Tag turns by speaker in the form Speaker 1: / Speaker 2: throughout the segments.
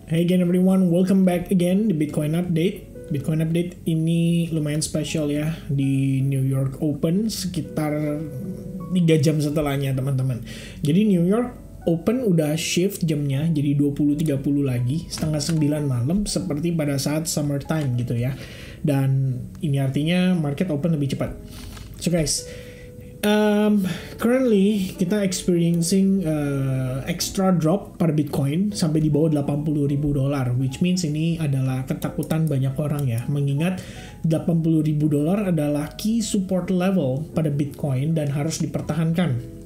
Speaker 1: Hey again everyone, welcome back again di Bitcoin Update. Bitcoin Update ini lumayan spesial ya di New York Open sekitar 3 jam setelahnya teman-teman. Jadi New York Open udah shift jamnya jadi 20.30 lagi, setengah 9 malam seperti pada saat summertime gitu ya. Dan ini artinya market open lebih cepat. So guys, currently kita experiencing extra drop pada Bitcoin sampai di bawah $80.000, which means ini adalah ketakutan banyak orang ya, mengingat $80.000 adalah key support level pada Bitcoin dan harus dipertahankan.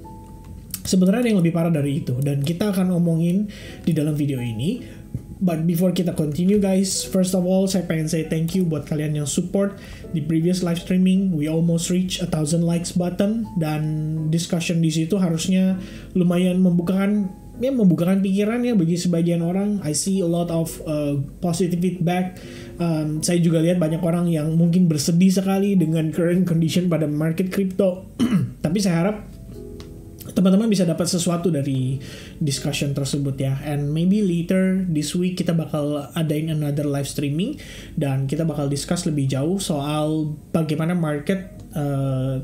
Speaker 1: Sebenarnya ada yang lebih parah dari itu dan kita akan omongin di dalam video ini. But before kita continue guys, first of all saya pengen say thank you buat kalian yang support di previous live streaming. We almost reach 1,000 likes button dan discussion di situ harusnya lumayan membukakan pikiran ya bagi sebagian orang. I see a lot of positive feedback. Saya juga lihat banyak orang yang mungkin bersedih sekali dengan current condition pada market crypto. Tapi saya harap teman-teman bisa dapat sesuatu dari discussion tersebut ya. And maybe later this week kita bakal adain another live streaming dan kita bakal discuss lebih jauh soal bagaimana market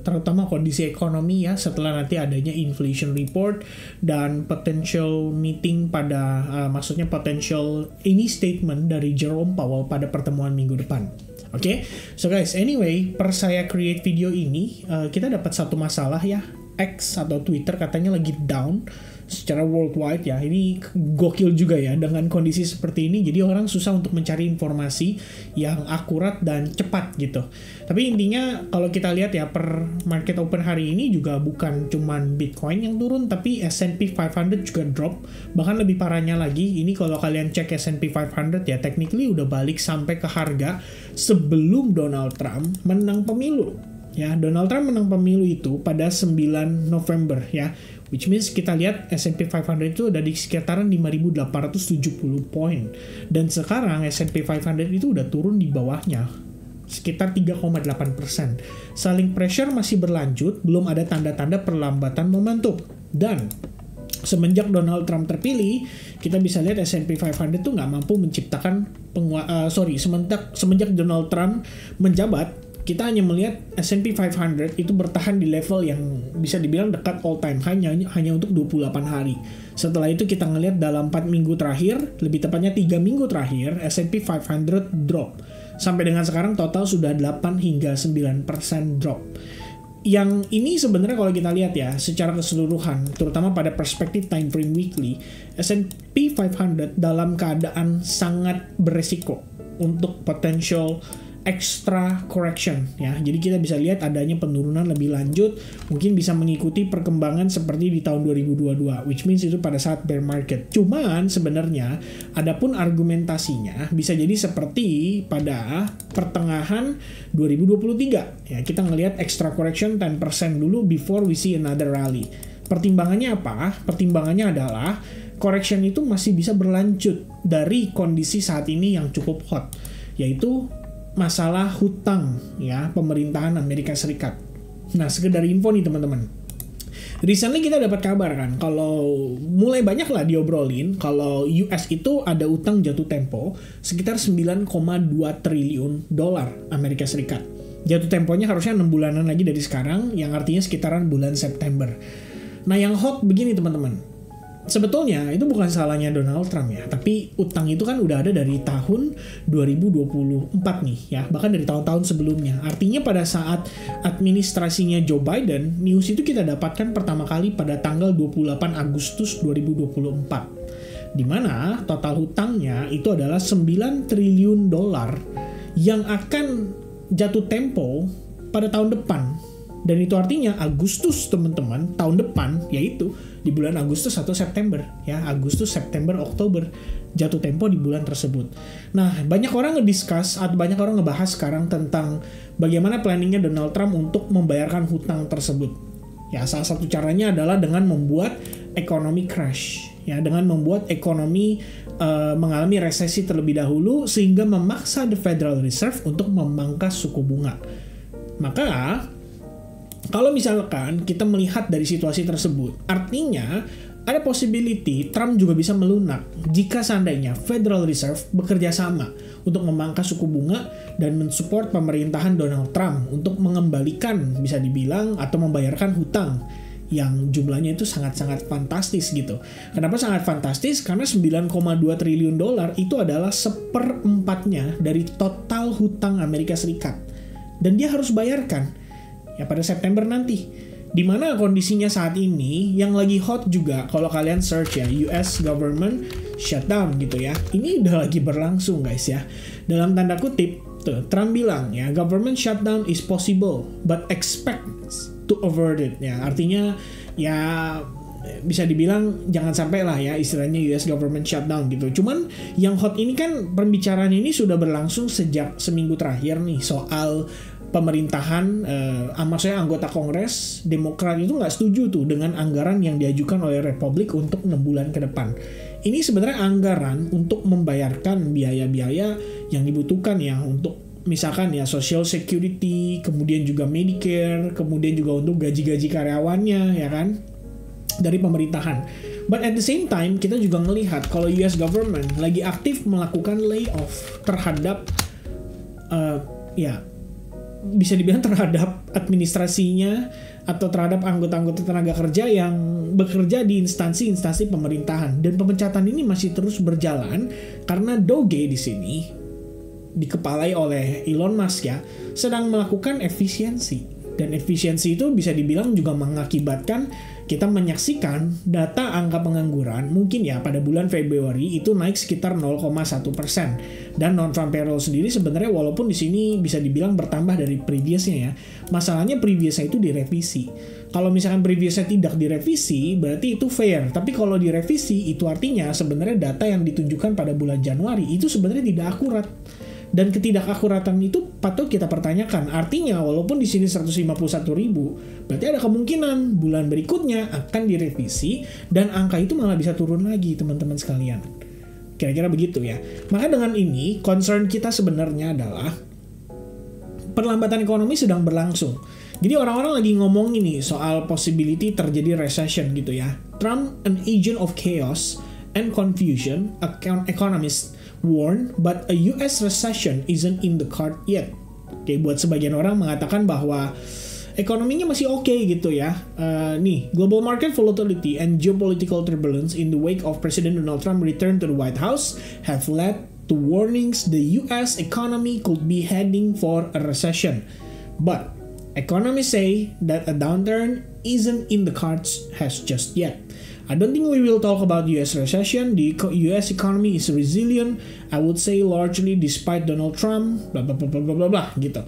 Speaker 1: terutama kondisi ekonomi ya setelah nanti adanya inflation report dan potential meeting pada maksudnya potential ini statement dari Jerome Powell pada pertemuan minggu depan. Oke, so guys, anyway, per saya create video ini kita dapat satu masalah ya. X atau Twitter katanya lagi down secara worldwide ya. Ini gokil juga ya dengan kondisi seperti ini. Jadi orang susah untuk mencari informasi yang akurat dan cepat gitu. Tapi intinya kalau kita lihat ya per market open hari ini juga bukan cuman Bitcoin yang turun, tapi S&P 500 juga drop. Bahkan lebih parahnya lagi, ini kalau kalian cek S&P 500 ya technically udah balik sampai ke harga sebelum Donald Trump menang pemilu. Ya, Donald Trump menang pemilu itu pada 9 November ya. Which means kita lihat S&P 500 itu ada di sekitaran 5.870 poin. Dan sekarang S&P 500 itu udah turun di bawahnya sekitar 3,8%. Selling pressure masih berlanjut, belum ada tanda-tanda perlambatan momentum. Dan semenjak Donald Trump terpilih, kita bisa lihat S&P 500 itu nggak mampu menciptakan semenjak Donald Trump menjabat, kita hanya melihat S&P 500 itu bertahan di level yang bisa dibilang dekat all time hanya untuk 28 hari. Setelah itu kita ngelihat dalam 4 minggu terakhir, lebih tepatnya 3 minggu terakhir, S&P 500 drop. Sampai dengan sekarang total sudah 8 hingga 9% drop. Yang ini sebenarnya kalau kita lihat ya, secara keseluruhan, terutama pada perspektif time frame weekly, S&P 500 dalam keadaan sangat beresiko untuk potential extra correction ya. Jadi kita bisa lihat adanya penurunan lebih lanjut, mungkin bisa mengikuti perkembangan seperti di tahun 2022, which means itu pada saat bear market. Cuman sebenarnya adapun argumentasinya bisa jadi seperti pada pertengahan 2023 ya. Kita ngelihat extra correction 10% dulu before we see another rally. Pertimbangannya apa? Pertimbangannya adalah correction itu masih bisa berlanjut dari kondisi saat ini yang cukup hot, yaitu masalah hutang ya pemerintahan Amerika Serikat. Nah, sekedar info nih teman-teman. Recently kita dapat kabar kan kalau mulai banyak lah diobrolin kalau US itu ada utang jatuh tempo sekitar 9,2 triliun dolar Amerika Serikat. Jatuh temponya harusnya 6 bulanan lagi dari sekarang, yang artinya sekitaran bulan September. Nah, yang hot begini teman-teman. Sebetulnya itu bukan salahnya Donald Trump ya, tapi utang itu kan udah ada dari tahun 2024 nih ya, bahkan dari tahun-tahun sebelumnya. Artinya pada saat administrasinya Joe Biden, news itu kita dapatkan pertama kali pada tanggal 28 Agustus 2024. Di mana total hutangnya itu adalah 9 triliun dolar yang akan jatuh tempo pada tahun depan. Dan itu artinya Agustus teman-teman, tahun depan, yaitu di bulan Agustus atau September ya, Agustus, September, Oktober jatuh tempo di bulan tersebut. Nah, banyak orang ngediscuss atau banyak orang ngebahas sekarang tentang bagaimana planningnya Donald Trump untuk membayarkan hutang tersebut. Ya, salah satu caranya adalah dengan membuat ekonomi crash ya, dengan membuat ekonomi mengalami resesi terlebih dahulu sehingga memaksa the Federal Reserve untuk memangkas suku bunga. Maka kalau misalkan kita melihat dari situasi tersebut, artinya ada possibility Trump juga bisa melunak jika seandainya Federal Reserve bekerja sama untuk memangkas suku bunga dan mensupport pemerintahan Donald Trump untuk mengembalikan, bisa dibilang, atau membayarkan hutang yang jumlahnya itu sangat-sangat fantastis gitu. Kenapa sangat fantastis? Karena 9,2 triliun dolar itu adalah 1/4 dari total hutang Amerika Serikat. Dan dia harus bayarkan ya pada September nanti. Dimana kondisinya saat ini yang lagi hot juga, kalau kalian search ya, US government shutdown gitu ya. Ini udah lagi berlangsung guys ya. Dalam tanda kutip, tuh, Trump bilang ya, government shutdown is possible, but expect to avert it. Ya, artinya ya bisa dibilang jangan sampai lah ya istilahnya US government shutdown gitu. Cuman yang hot ini kan pembicaraan ini sudah berlangsung sejak seminggu terakhir nih soal pemerintahan, maksudnya anggota Kongres Demokrat itu nggak setuju tuh dengan anggaran yang diajukan oleh Republik untuk 6 bulan ke depan. Ini sebenarnya anggaran untuk membayarkan biaya-biaya yang dibutuhkan ya untuk misalkan ya Social Security, kemudian juga Medicare, kemudian juga untuk gaji-gaji karyawannya ya kan dari pemerintahan. But at the same time kita juga melihat kalau US government lagi aktif melakukan layoff terhadap ya bisa dibilang terhadap administrasinya atau terhadap anggota-anggota tenaga kerja yang bekerja di instansi-instansi pemerintahan, dan pemecatan ini masih terus berjalan karena Doge di sini dikepalai oleh Elon Musk ya sedang melakukan efisiensi, dan efisiensi itu bisa dibilang juga mengakibatkan kita menyaksikan data angka pengangguran mungkin ya pada bulan Februari itu naik sekitar 0,1%, dan non-farm payroll sendiri sebenarnya walaupun di sini bisa dibilang bertambah dari previousnya ya, masalahnya previousnya itu direvisi. Kalau misalkan previousnya tidak direvisi berarti itu fair, tapi kalau direvisi itu artinya sebenarnya data yang ditunjukkan pada bulan Januari itu sebenarnya tidak akurat. Dan ketidakakuratan itu patut kita pertanyakan. Artinya walaupun di sini 151.000, berarti ada kemungkinan bulan berikutnya akan direvisi dan angka itu malah bisa turun lagi teman-teman sekalian. Kira-kira begitu ya. Maka dengan ini concern kita sebenarnya adalah perlambatan ekonomi sedang berlangsung. Jadi orang-orang lagi ngomong ini soal possibility terjadi recession gitu ya. Trump an agent of chaos and confusion, economist warn, but a US recession isn't in the card yet. Oke, buat sebagian orang mengatakan bahwa ekonominya masih oke gitu ya. Nih, global market volatility and geopolitical turbulence in the wake of President Donald Trump return to the White House have led to warnings the US economy could be heading for a recession. But economists say that a downturn isn't in the cards has just yet. I don't think we will talk about US recession. The US economy is resilient, I would say largely despite Donald Trump, bla bla bla bla bla bla gitu.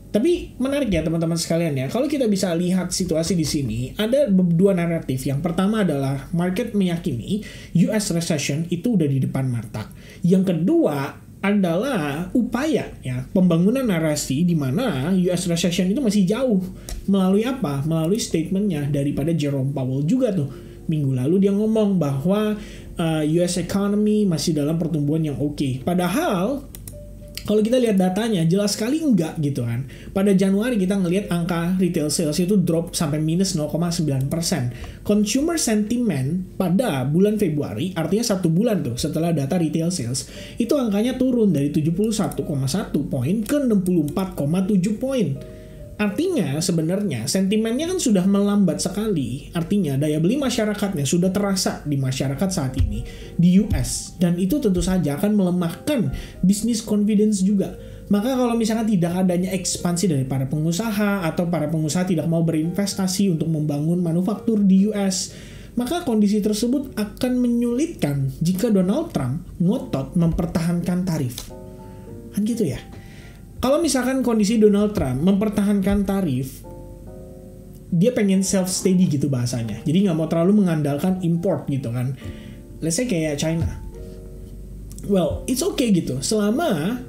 Speaker 1: Tapi menarik ya teman-teman sekalian ya. Kalau kita bisa lihat situasi di sini, ada dua naratif. Yang pertama adalah market meyakini US recession itu udah di depan mata. Yang kedua adalah upaya ya pembangunan narasi di mana US recession itu masih jauh. Melalui apa? Melalui statementnya daripada Jerome Powell juga tuh. Minggu lalu dia ngomong bahwa US economy masih dalam pertumbuhan yang oke. Padahal kalau kita lihat datanya jelas sekali enggak gitu kan. Pada Januari kita ngelihat angka retail sales itu drop sampai minus 0,9%. Consumer sentiment pada bulan Februari, artinya 1 bulan tuh setelah data retail sales, itu angkanya turun dari 71,1 poin ke 64,7 poin. Artinya sebenarnya sentimennya kan sudah melambat sekali. Artinya daya beli masyarakatnya sudah terasa di masyarakat saat ini di US. Dan itu tentu saja akan melemahkan business confidence juga. Maka kalau misalnya tidak adanya ekspansi dari para pengusaha atau para pengusaha tidak mau berinvestasi untuk membangun manufaktur di US, maka kondisi tersebut akan menyulitkan jika Donald Trump ngotot mempertahankan tarif. Kan gitu ya. Kalau misalkan kondisi Donald Trump mempertahankan tarif, dia pengen self-steady gitu bahasanya. Jadi nggak mau terlalu mengandalkan import gitu kan. Let's say kayak China. Well, it's okay gitu. Selama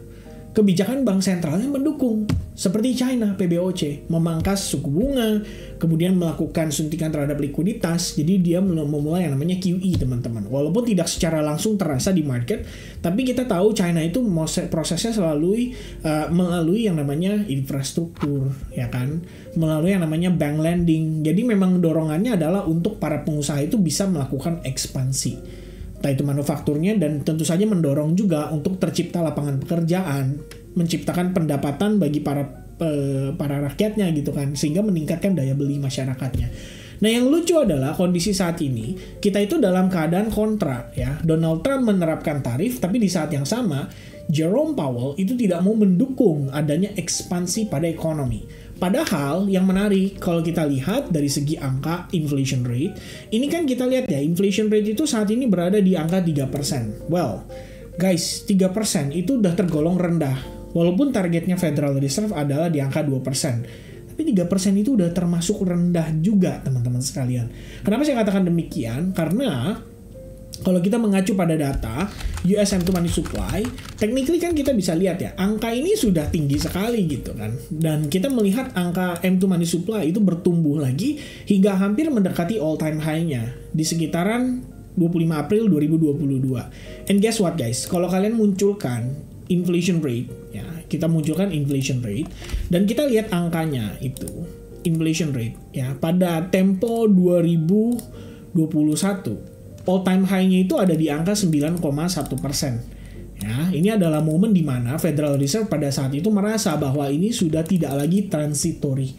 Speaker 1: kebijakan bank sentralnya mendukung. Seperti China, PBOC, memangkas suku bunga, kemudian melakukan suntikan terhadap likuiditas, jadi dia memulai yang namanya QE, teman-teman. Walaupun tidak secara langsung terasa di market, tapi kita tahu China itu prosesnya selalu melalui yang namanya infrastruktur, ya kan? Melalui yang namanya bank lending. Jadi memang dorongannya adalah untuk para pengusaha itu bisa melakukan ekspansi. Entah itu manufakturnya, dan tentu saja mendorong juga untuk tercipta lapangan pekerjaan, menciptakan pendapatan bagi para rakyatnya gitu kan, sehingga meningkatkan daya beli masyarakatnya. Nah, yang lucu adalah kondisi saat ini kita itu dalam keadaan kontra ya. Donald Trump menerapkan tarif, tapi di saat yang sama Jerome Powell itu tidak mau mendukung adanya ekspansi pada ekonomi. Padahal yang menarik kalau kita lihat dari segi angka inflation rate, ini kan kita lihat ya, inflation rate itu saat ini berada di angka 3%. Well, guys, 3% itu udah tergolong rendah. Walaupun targetnya Federal Reserve adalah di angka 2%. Tapi 3% itu udah termasuk rendah juga, teman-teman sekalian. Kenapa saya katakan demikian? Karena kalau kita mengacu pada data US M2 Money Supply, technically kan kita bisa lihat ya, angka ini sudah tinggi sekali gitu kan. Dan kita melihat angka M2 Money Supply itu bertumbuh lagi hingga hampir mendekati all time high-nya di sekitaran 25 April 2022. And guess what guys, kalau kalian munculkan inflation rate, ya, kita munculkan inflation rate dan kita lihat angkanya itu inflation rate ya pada tempo 2021 all time high-nya itu ada di angka 9,1%. Ya, ini adalah momen di mana Federal Reserve pada saat itu merasa bahwa ini sudah tidak lagi transitory.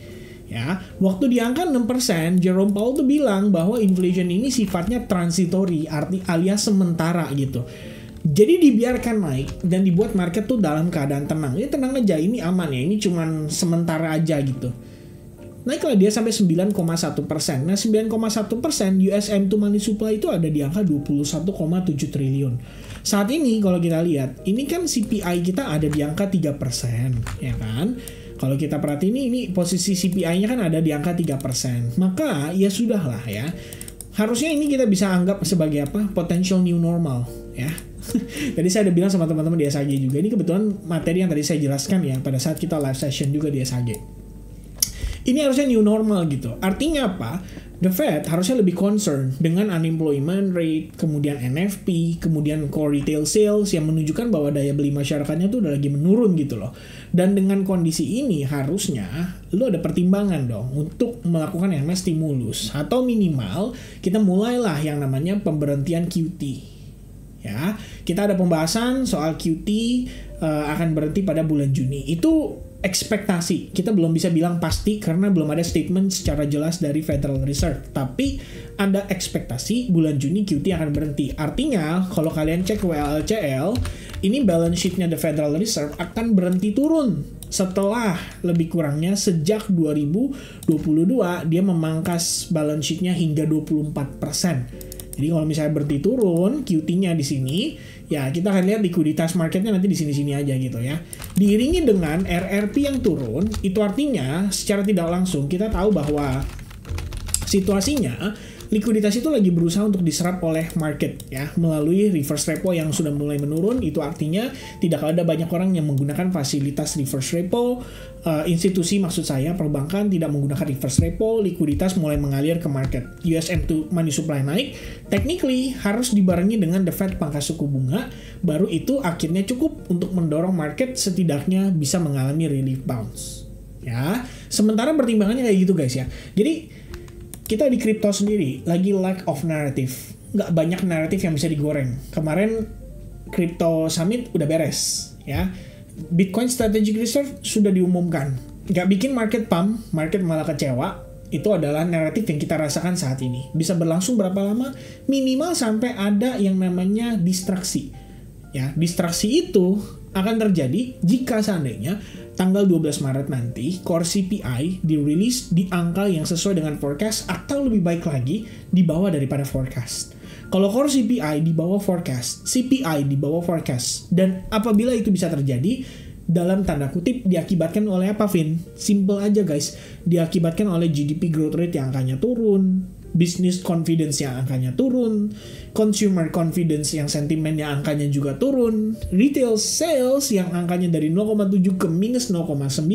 Speaker 1: Ya, waktu di angka 6%, Jerome Powell tuh bilang bahwa inflation ini sifatnya transitory, alias sementara gitu. Jadi dibiarkan naik dan dibuat market tuh dalam keadaan tenang. Ini tenang aja, ini aman ya, ini cuman sementara aja gitu. Naiklah dia sampai 9,1%. Nah, 9,1% US M2 Money Supply itu ada di angka 21,7 triliun. Saat ini kalau kita lihat, ini kan CPI kita ada di angka 3%, ya kan? Kalau kita perhatiin ini posisi CPI-nya kan ada di angka 3%. Maka ya sudahlah ya. Harusnya ini kita bisa anggap sebagai apa? Potential new normal, ya. Tadi saya udah bilang sama teman-teman di SAG juga. Ini kebetulan materi yang tadi saya jelaskan ya pada saat kita live session juga di SAG. Ini harusnya new normal gitu. Artinya apa? The Fed harusnya lebih concern dengan unemployment rate, kemudian NFP, kemudian core retail sales yang menunjukkan bahwa daya beli masyarakatnya tuh udah lagi menurun gitu loh. Dan dengan kondisi ini harusnya lo ada pertimbangan dong untuk melakukan yang namanya stimulus. Atau minimal kita mulailah yang namanya pemberhentian QT. Ya, kita ada pembahasan soal QT akan berhenti pada bulan Juni. Itu ekspektasi. Kita belum bisa bilang pasti karena belum ada statement secara jelas dari Federal Reserve. Tapi ada ekspektasi bulan Juni QT akan berhenti. Artinya kalau kalian cek WLCL, ini balance sheet-nya The Federal Reserve akan berhenti turun setelah lebih kurangnya sejak 2022 dia memangkas balance sheet-nya hingga 24%. Jadi kalau misalnya berhenti turun QT-nya di sini, ya kita akan lihat likuiditas marketnya nanti di sini-sini aja gitu ya. Diiringi dengan RRP yang turun, itu artinya secara tidak langsung kita tahu bahwa situasinya likuiditas itu lagi berusaha untuk diserap oleh market ya melalui reverse repo yang sudah mulai menurun. Itu artinya tidak ada banyak orang yang menggunakan fasilitas reverse repo. Institusi maksud saya perbankan tidak menggunakan reverse repo, likuiditas mulai mengalir ke market. US M2 Money Supply naik, technically harus dibarengi dengan The Fed pangkas suku bunga, baru itu akhirnya cukup untuk mendorong market setidaknya bisa mengalami relief bounce. Ya, sementara pertimbangannya kayak gitu guys ya. Jadi kita di kripto sendiri lagi lack of narrative. Nggak banyak naratif yang bisa digoreng. Kemarin Crypto Summit udah beres ya. Bitcoin Strategic Reserve sudah diumumkan. Nggak bikin market pump, market malah kecewa. Itu adalah naratif yang kita rasakan saat ini. Bisa berlangsung berapa lama? Minimal sampai ada yang namanya distraksi. Ya, distraksi itu akan terjadi jika seandainya tanggal 12 Maret nanti core CPI dirilis di angka yang sesuai dengan forecast atau lebih baik lagi di bawah daripada forecast. Kalau core CPI di bawah forecast, CPI di bawah forecast, dan apabila itu bisa terjadi, dalam tanda kutip diakibatkan oleh apa, Vin? Simple aja guys, diakibatkan oleh GDP growth rate yang angkanya turun, business confidence yang angkanya turun, consumer confidence yang sentimennya angkanya juga turun, retail sales yang angkanya dari 0,7 ke minus 0,9,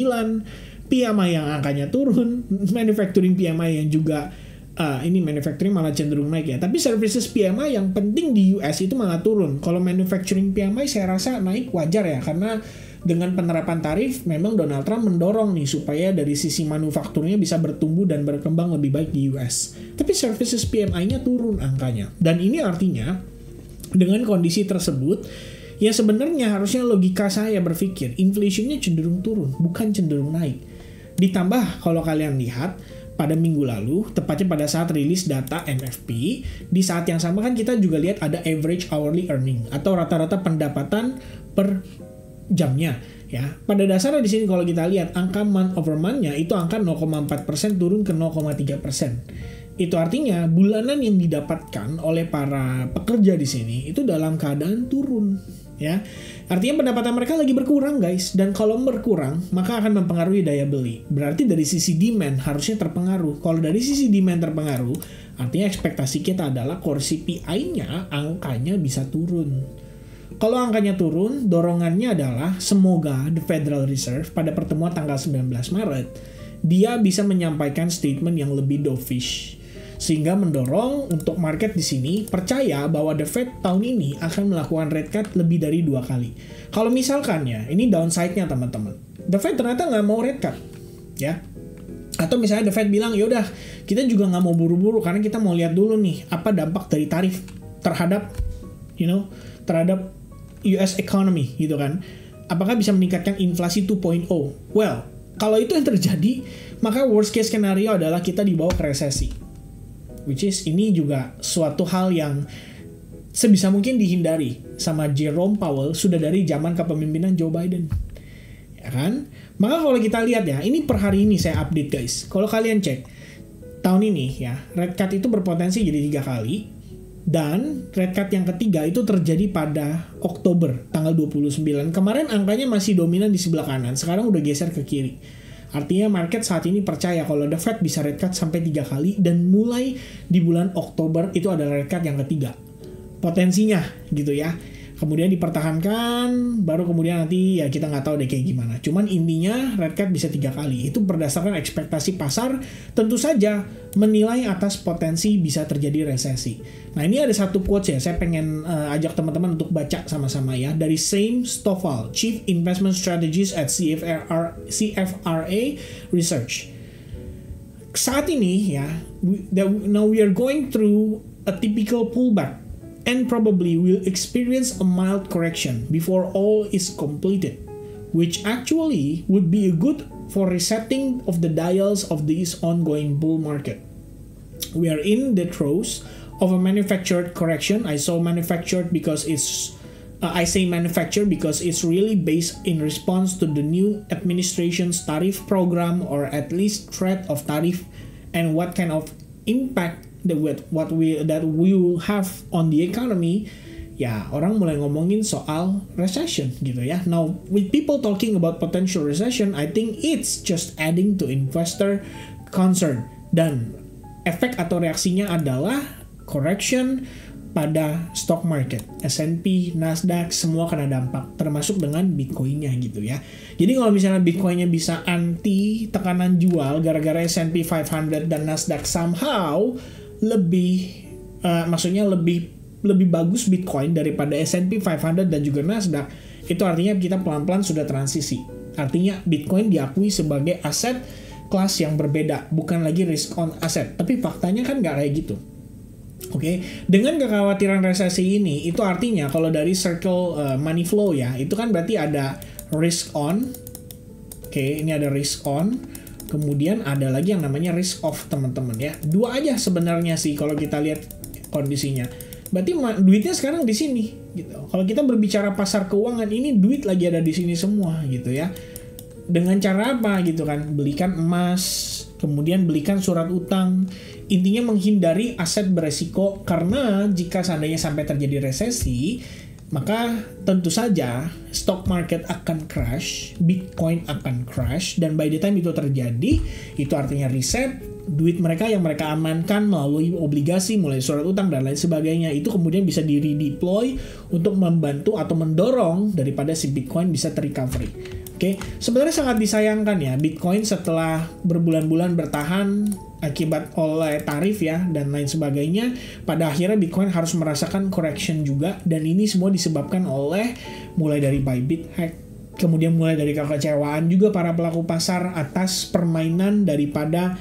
Speaker 1: PMI yang angkanya turun, manufacturing PMI yang juga ini manufacturing malah cenderung naik ya. Tapi services PMI yang penting di US itu malah turun. Kalau manufacturing PMI saya rasa naik wajar ya, karena dengan penerapan tarif memang Donald Trump mendorong nih supaya dari sisi manufakturnya bisa bertumbuh dan berkembang lebih baik di US. Tapi services PMI-nya turun angkanya. Dan ini artinya dengan kondisi tersebut ya sebenarnya harusnya logika saya berpikir inflation-nya cenderung turun, bukan cenderung naik. Ditambah kalau kalian lihat pada minggu lalu, tepatnya pada saat rilis data NFP, di saat yang sama kan kita juga lihat ada average hourly earning atau rata-rata pendapatan per jamnya ya. Pada dasarnya di sini kalau kita lihat angka month over month-nya itu angka 0,4% turun ke 0,3%. Itu artinya bulanan yang didapatkan oleh para pekerja di sini itu dalam keadaan turun ya. Artinya pendapatan mereka lagi berkurang guys, dan kalau berkurang maka akan mempengaruhi daya beli. Berarti dari sisi demand harusnya terpengaruh. Kalau dari sisi demand terpengaruh, artinya ekspektasi kita adalah core CPI-nya angkanya bisa turun. Kalau angkanya turun, dorongannya adalah semoga the Federal Reserve pada pertemuan tanggal 19 Maret dia bisa menyampaikan statement yang lebih dovish, sehingga mendorong untuk market di sini percaya bahwa the Fed tahun ini akan melakukan rate cut lebih dari 2 kali. Kalau misalkan ya, ini downside-nya teman-teman, the Fed ternyata nggak mau rate cut, ya. Atau misalnya the Fed bilang, yaudah kita juga nggak mau buru-buru karena kita mau lihat dulu nih apa dampak dari tarif terhadap, terhadap US economy gitu kan. Apakah bisa meningkatkan inflasi 2.0? Well, kalau itu yang terjadi, maka worst case scenario adalah kita dibawa ke resesi. Which is ini juga suatu hal yang sebisa mungkin dihindari sama Jerome Powell sudah dari zaman kepemimpinan Joe Biden. Ya kan? Maka kalau kita lihat ya, ini per hari ini saya update guys. Kalau kalian cek, tahun ini ya, rate cut itu berpotensi jadi 3 kali. Dan rate cut yang ketiga itu terjadi pada Oktober, tanggal 29. Kemarin angkanya masih dominan di sebelah kanan, sekarang udah geser ke kiri. Artinya market saat ini percaya kalau the Fed bisa rate cut sampai 3 kali dan mulai di bulan Oktober itu adalah rate cut yang ketiga. Potensinya gitu ya. Kemudian dipertahankan, baru kemudian nanti ya kita nggak tahu deh kayak gimana. Cuman intinya rate cut bisa 3 kali. Itu berdasarkan ekspektasi pasar tentu saja menilai atas potensi bisa terjadi resesi. Nah ini ada satu quotes ya, saya pengen ajak teman-teman untuk baca sama-sama ya. Dari Sam Stoffel, Chief Investment Strategist at CFRA Research. Saat ini ya, now we are going through a typical pullback and probably will experience a mild correction before all is completed, which actually would be good for resetting of the dials of this ongoing bull market. We are in the throes of a manufactured correction. I say manufactured because it's really based in response to the new administration's tariff program, or at least threat of tariff, and what kind of impact that we will have on the economy. Ya, orang mulai ngomongin soal recession gitu ya. Now, with people talking about potential recession, I think it's just adding to investor concern. Dan efek atau reaksinya adalah correction pada stock market. S&P, Nasdaq, semua kena dampak. Termasuk dengan Bitcoin-nya gitu ya. Jadi kalau misalnya Bitcoin-nya bisa anti tekanan jual gara-gara S&P 500 dan Nasdaq somehow lebih bagus Bitcoin daripada S&P 500 dan juga Nasdaq, itu artinya kita pelan-pelan sudah transisi. Artinya Bitcoin diakui sebagai aset kelas yang berbeda, bukan lagi risk on asset. Tapi faktanya kan nggak kayak gitu. Oke, dengan kekhawatiran resesi ini, itu artinya kalau dari circle money flow ya, itu kan berarti ada risk on. Oke, ini ada risk on. Kemudian ada lagi yang namanya risk off teman-teman ya. Dua aja sebenarnya sih kalau kita lihat kondisinya. Berarti duitnya sekarang di sini gitu. Kalau kita berbicara pasar keuangan, ini duit lagi ada di sini semua gitu ya. Dengan cara apa gitu kan? Belikan emas, kemudian belikan surat utang. Intinya menghindari aset beresiko, karena jika seandainya sampai terjadi resesi, maka tentu saja stock market akan crash, Bitcoin akan crash, dan by the time itu terjadi, itu artinya reset, duit mereka yang mereka amankan melalui obligasi, mulai surat utang dan lain sebagainya, itu kemudian bisa di redeploy untuk membantu atau mendorong daripada si Bitcoin bisa terrecovery. Oke, sebenarnya sangat disayangkan ya, Bitcoin setelah berbulan-bulan bertahan akibat oleh tarif ya dan lain sebagainya, pada akhirnya Bitcoin harus merasakan correction juga, dan ini semua disebabkan oleh mulai dari Bybit hack, kemudian mulai dari kekecewaan juga para pelaku pasar atas permainan daripada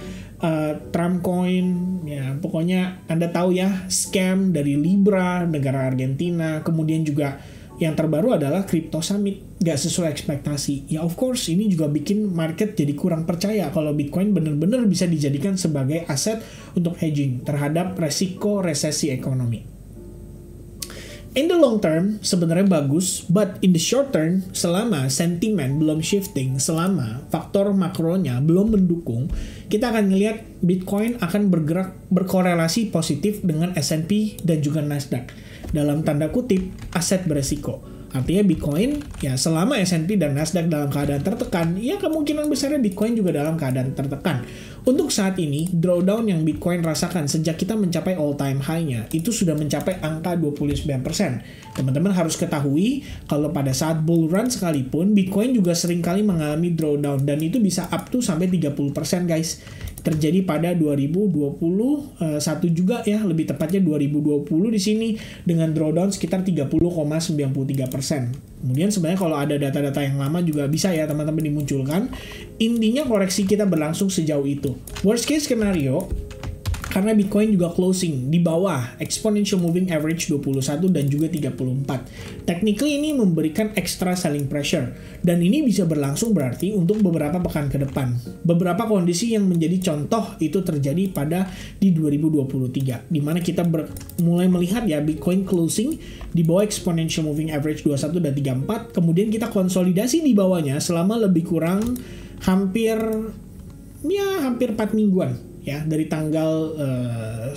Speaker 1: Trump Coin, ya pokoknya Anda tahu ya, scam dari Libra, negara Argentina, kemudian juga yang terbaru adalah Crypto Summit, gak sesuai ekspektasi. Ya of course, ini juga bikin market jadi kurang percaya kalau Bitcoin benar-benar bisa dijadikan sebagai aset untuk hedging terhadap resiko resesi ekonomi. In the long term, sebenarnya bagus, but in the short term, selama sentimen belum shifting, selama faktor makronya belum mendukung, kita akan melihat Bitcoin akan bergerak berkorelasi positif dengan S&P dan juga Nasdaq. Dalam tanda kutip, aset beresiko. Artinya Bitcoin, ya selama S&P dan Nasdaq dalam keadaan tertekan, ya kemungkinan besarnya Bitcoin juga dalam keadaan tertekan. Untuk saat ini, drawdown yang Bitcoin rasakan sejak kita mencapai all-time high-nya, itu sudah mencapai angka 29%. Teman-teman harus ketahui, kalau pada saat bull run sekalipun, Bitcoin juga seringkali mengalami drawdown, dan itu bisa up to sampai 30% guys. Terjadi pada 2021 juga ya, lebih tepatnya 2020 di sini dengan drawdown sekitar 30,93%. Kemudian sebenarnya kalau ada data-data yang lama juga bisa ya teman-teman dimunculkan. Intinya koreksi kita berlangsung sejauh itu. Worst case scenario, karena Bitcoin juga closing di bawah exponential moving average 21 dan juga 34. Technically ini memberikan extra selling pressure, dan ini bisa berlangsung berarti untuk beberapa pekan ke depan. Beberapa kondisi yang menjadi contoh itu terjadi pada di 2023, di mana kita mulai melihat ya Bitcoin closing di bawah exponential moving average 21 dan 34, kemudian kita konsolidasi di bawahnya selama lebih kurang hampir 4 mingguan. Ya, dari tanggal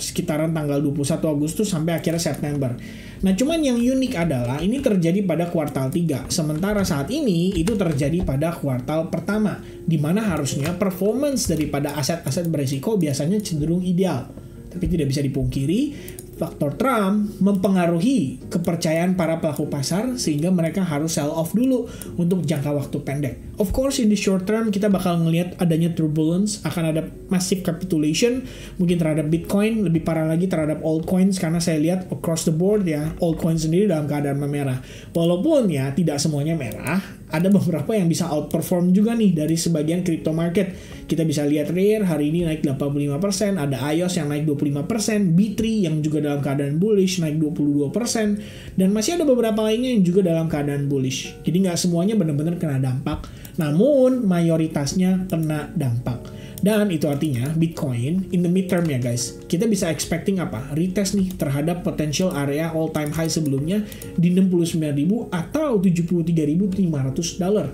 Speaker 1: sekitaran tanggal 21 Agustus sampai akhirnya September. Nah, cuman yang unik adalah ini terjadi pada kuartal 3, sementara saat ini itu terjadi pada kuartal pertama, di mana harusnya performance daripada aset-aset berisiko biasanya cenderung ideal. Tapi tidak bisa dipungkiri, faktor Trump mempengaruhi kepercayaan para pelaku pasar sehingga mereka harus sell off dulu untuk jangka waktu pendek. Of course, in the short term kita bakal ngelihat adanya turbulence, akan ada massive capitulation mungkin terhadap Bitcoin, lebih parah lagi terhadap altcoins, karena saya lihat across the board ya, altcoin sendiri dalam keadaan memerah. Walaupun ya tidak semuanya merah, ada beberapa yang bisa outperform juga nih dari sebagian crypto market. Kita bisa lihat Rare hari ini naik 85%, ada EOS yang naik 25%, B3 yang juga dalam keadaan bullish naik 22%, dan masih ada beberapa lainnya yang juga dalam keadaan bullish. Jadi nggak semuanya benar-benar kena dampak, namun mayoritasnya kena dampak. Dan itu artinya Bitcoin in the midterm ya guys, kita bisa expecting apa? Retest nih terhadap potential area all time high sebelumnya di 69.000 atau 73.500 dolar.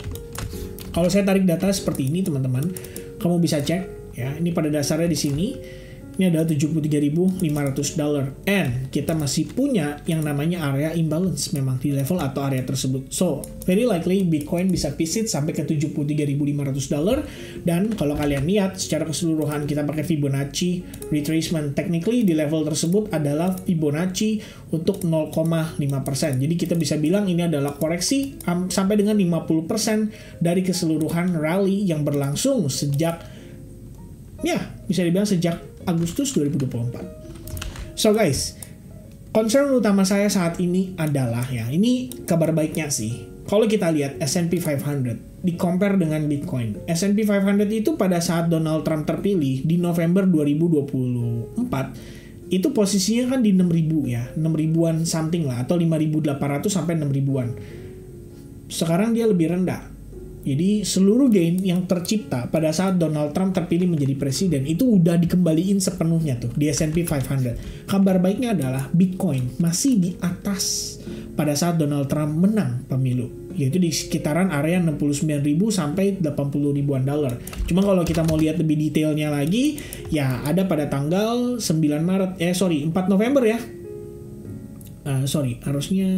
Speaker 1: Kalau saya tarik data seperti ini teman-teman, kamu bisa cek ya, ini pada dasarnya di sini. Ini adalah 73.500 dolar, and kita masih punya yang namanya area imbalance memang di level atau area tersebut. So, very likely Bitcoin bisa visit sampai ke 73.500 dolar, dan kalau kalian lihat secara keseluruhan kita pakai Fibonacci retracement, technically di level tersebut adalah Fibonacci untuk 0,5%. Jadi kita bisa bilang ini adalah koreksi sampai dengan 50% dari keseluruhan rally yang berlangsung sejak, ya bisa dibilang sejak Agustus 2024. So guys, concern utama saya saat ini adalah ya, ini kabar baiknya sih. Kalau kita lihat S&P 500 di-compare dengan Bitcoin. S&P 500 itu pada saat Donald Trump terpilih di November 2024 itu posisinya kan di 6.000 ya, 6.000-an something lah, atau 5.800 sampai 6.000-an. Sekarang dia lebih rendah. Jadi seluruh gain yang tercipta pada saat Donald Trump terpilih menjadi presiden itu udah dikembaliin sepenuhnya tuh di S&P 500. Kabar baiknya adalah Bitcoin masih di atas pada saat Donald Trump menang pemilu, yaitu di sekitaran area 69.000 sampai 80.000-an dolar. Cuma kalau kita mau lihat lebih detailnya lagi, ya ada pada tanggal 4 November ya. Harusnya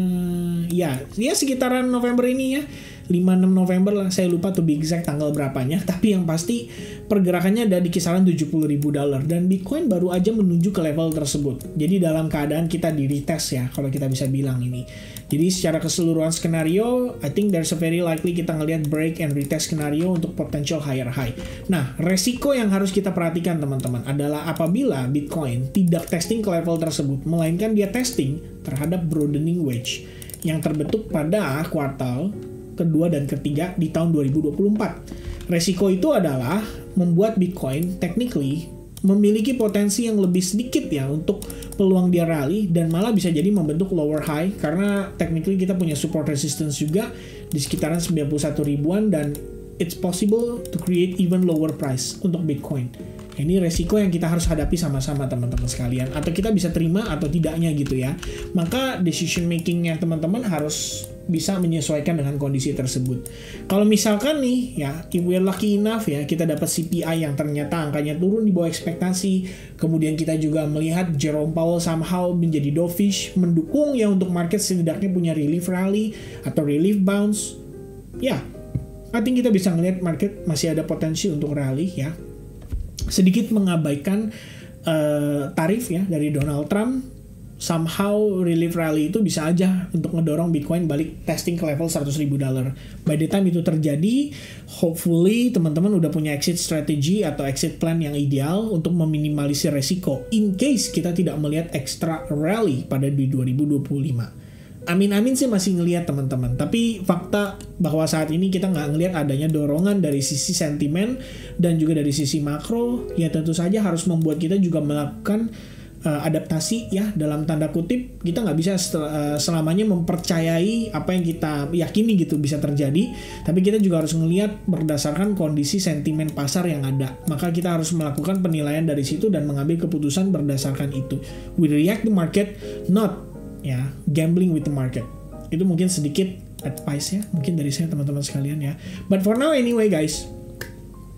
Speaker 1: ya sekitaran November ini ya. 5-6 November lah, saya lupa to be exact tanggal berapanya, tapi yang pasti pergerakannya ada di kisaran $70.000 dan Bitcoin baru aja menuju ke level tersebut. Jadi dalam keadaan kita di retest ya, kalau kita bisa bilang ini. Jadi secara keseluruhan skenario, I think there's a very likely kita ngelihat break and retest skenario untuk potential higher high. Nah, resiko yang harus kita perhatikan teman-teman adalah apabila Bitcoin tidak testing ke level tersebut, melainkan dia testing terhadap broadening wedge yang terbentuk pada kuartal kedua dan ketiga di tahun 2024. Resiko itu adalah membuat Bitcoin technically memiliki potensi yang lebih sedikit ya untuk peluang dia rally dan malah bisa jadi membentuk lower high karena technically kita punya support resistance juga di sekitaran 91 ribuan dan it's possible to create even lower price untuk Bitcoin. Ini resiko yang kita harus hadapi sama-sama teman-teman sekalian. Atau kita bisa terima atau tidaknya gitu ya. Maka decision makingnya teman-teman harus bisa menyesuaikan dengan kondisi tersebut. Kalau misalkan nih ya, if we're lucky enough ya, kita dapat CPI yang ternyata angkanya turun di bawah ekspektasi. Kemudian kita juga melihat Jerome Powell somehow menjadi dovish, mendukung ya untuk market setidaknya punya relief rally atau relief bounce. Ya, I think kita bisa ngelihat market masih ada potensi untuk rally ya. Sedikit mengabaikan tarif ya dari Donald Trump, somehow relief rally itu bisa aja untuk ngedorong Bitcoin balik testing ke level $100.000. By the time itu terjadi, hopefully teman-teman udah punya exit strategy atau exit plan yang ideal untuk meminimalisir resiko in case kita tidak melihat extra rally pada di 2025. Amin-amin sih masih ngelihat teman-teman, tapi fakta bahwa saat ini kita nggak ngelihat adanya dorongan dari sisi sentimen dan juga dari sisi makro, ya tentu saja harus membuat kita juga melakukan adaptasi ya, dalam tanda kutip. Kita nggak bisa selamanya mempercayai apa yang kita yakini gitu bisa terjadi, tapi kita juga harus ngelihat berdasarkan kondisi sentimen pasar yang ada. Maka kita harus melakukan penilaian dari situ dan mengambil keputusan berdasarkan itu. We react the market, not ya gambling with the market. Itu mungkin sedikit advice ya mungkin dari saya teman-teman sekalian ya. But for now anyway guys,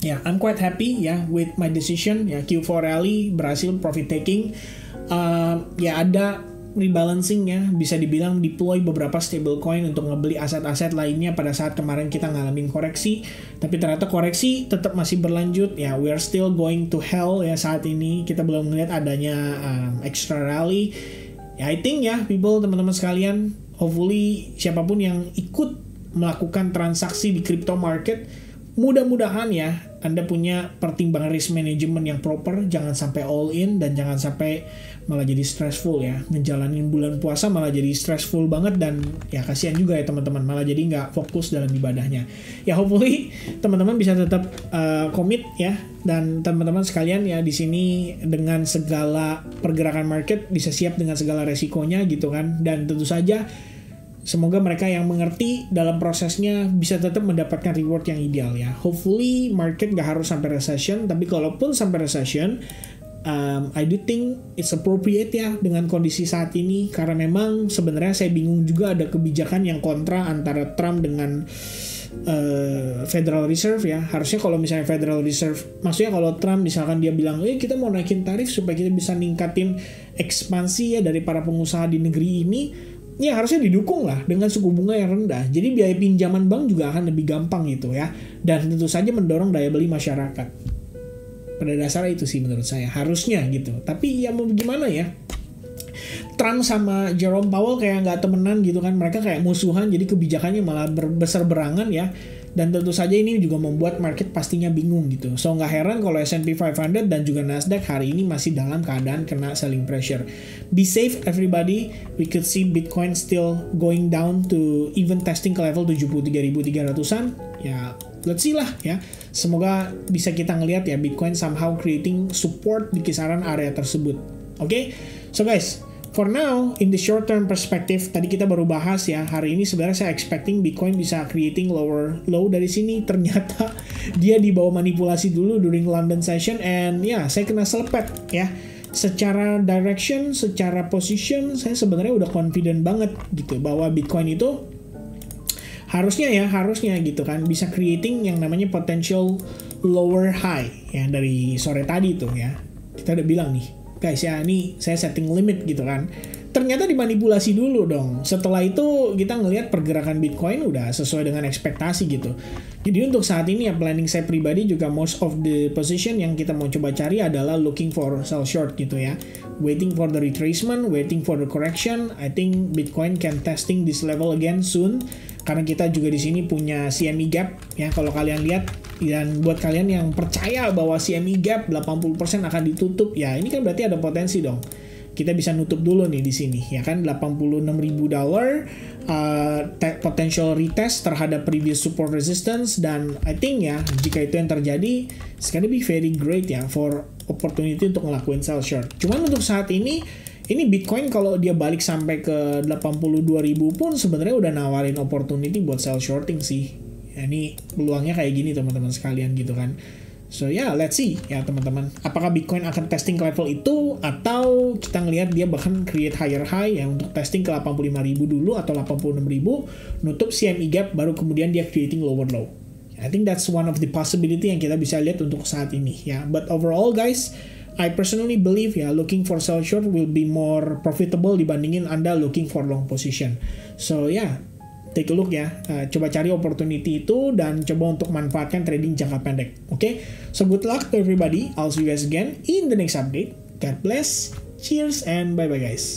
Speaker 1: ya I'm quite happy ya with my decision ya. Q4 rally berhasil profit taking, ya ada rebalancing ya, bisa dibilang deploy beberapa stablecoin untuk ngebeli aset-aset lainnya pada saat kemarin kita ngalamin koreksi, tapi ternyata koreksi tetap masih berlanjut ya. We are still going to hell ya saat ini, kita belum melihat adanya extra rally ya. I think ya people, teman-teman sekalian, hopefully siapapun yang ikut melakukan transaksi di crypto market, mudah-mudahan ya Anda punya pertimbangan risk management yang proper, jangan sampai all in dan jangan sampai malah jadi stressful ya. Ngejalanin bulan puasa malah jadi stressful banget dan ya kasihan juga ya teman-teman, malah jadi nggak fokus dalam ibadahnya. Ya hopefully teman-teman bisa tetap komit ya, dan teman-teman sekalian ya di sini dengan segala pergerakan market bisa siap dengan segala resikonya gitu kan, dan tentu saja semoga mereka yang mengerti dalam prosesnya bisa tetap mendapatkan reward yang ideal ya. Hopefully market gak harus sampai recession, tapi kalaupun sampai recession, I do think it's appropriate ya dengan kondisi saat ini, karena memang sebenarnya saya bingung juga ada kebijakan yang kontra antara Trump dengan Federal Reserve ya. Harusnya kalau misalnya Federal Reserve, maksudnya kalau Trump misalkan dia bilang kita mau naikin tarif supaya kita bisa ningkatin ekspansi ya dari para pengusaha di negeri ini, ya harusnya didukung lah dengan suku bunga yang rendah. Jadi biaya pinjaman bank juga akan lebih gampang gitu ya. Dan tentu saja mendorong daya beli masyarakat. Pada dasarnya itu sih menurut saya, harusnya gitu. Tapi ya mau gimana ya, Trump sama Jerome Powell kayak nggak temenan gitu kan. Mereka kayak musuhan, jadi kebijakannya malah besar berangan ya. Dan tentu saja ini juga membuat market pastinya bingung gitu. So nggak heran kalau S&P 500 dan juga Nasdaq hari ini masih dalam keadaan kena selling pressure. Be safe everybody. We could see Bitcoin still going down to even testing ke level 73.300-an. Ya let's see lah ya. Semoga bisa kita ngelihat ya Bitcoin somehow creating support di kisaran area tersebut. Oke? So guys, for now, in the short term perspective, tadi kita baru bahas ya, hari ini sebenarnya saya expecting Bitcoin bisa creating lower low dari sini. Ternyata dia dibawa manipulasi dulu during London session, and ya saya kena selepet ya. Secara direction, secara position, saya sebenarnya udah confident banget gitu bahwa Bitcoin itu harusnya gitu kan bisa creating yang namanya potential lower high ya dari sore tadi tuh ya. Kita udah bilang nih, guys ya, ini saya setting limit gitu kan. ternyata dimanipulasi dulu dong. Setelah itu kita ngelihat pergerakan Bitcoin udah sesuai dengan ekspektasi gitu. Jadi untuk saat ini ya planning saya pribadi juga most of the position yang kita mau coba cari adalah looking for sell short gitu ya. Waiting for the retracement, waiting for the correction. I think Bitcoin can testing this level again soon. Karena kita juga di sini punya CME gap ya kalau kalian lihat, dan buat kalian yang percaya bahwa CME gap 80% akan ditutup ya, ini kan berarti ada potensi dong. Kita bisa nutup dulu nih di sini ya kan, $86.000 potential retest terhadap previous support resistance, dan I think ya jika itu yang terjadi it's gonna be very great ya for opportunity untuk ngelakuin sell short. Cuman untuk saat ini Bitcoin kalau dia balik sampai ke 82.000 pun sebenarnya udah nawarin opportunity buat sell shorting sih. Ya, ini peluangnya kayak gini teman-teman sekalian gitu kan. So yeah, let's see ya teman-teman. Apakah Bitcoin akan testing ke level itu atau kita ngelihat dia bahkan create higher high ya untuk testing ke 85.000 dulu atau 86.000, nutup CME gap baru kemudian dia creating lower low. I think that's one of the possibility yang kita bisa lihat untuk saat ini ya. But overall guys, I personally believe ya looking for sell short will be more profitable dibandingin Anda looking for long position. So yeah, take a look ya, coba cari opportunity itu dan coba untuk manfaatkan trading jangka pendek. Okay? So good luck to everybody. I'll see you guys again in the next update. God bless, cheers, and bye bye guys.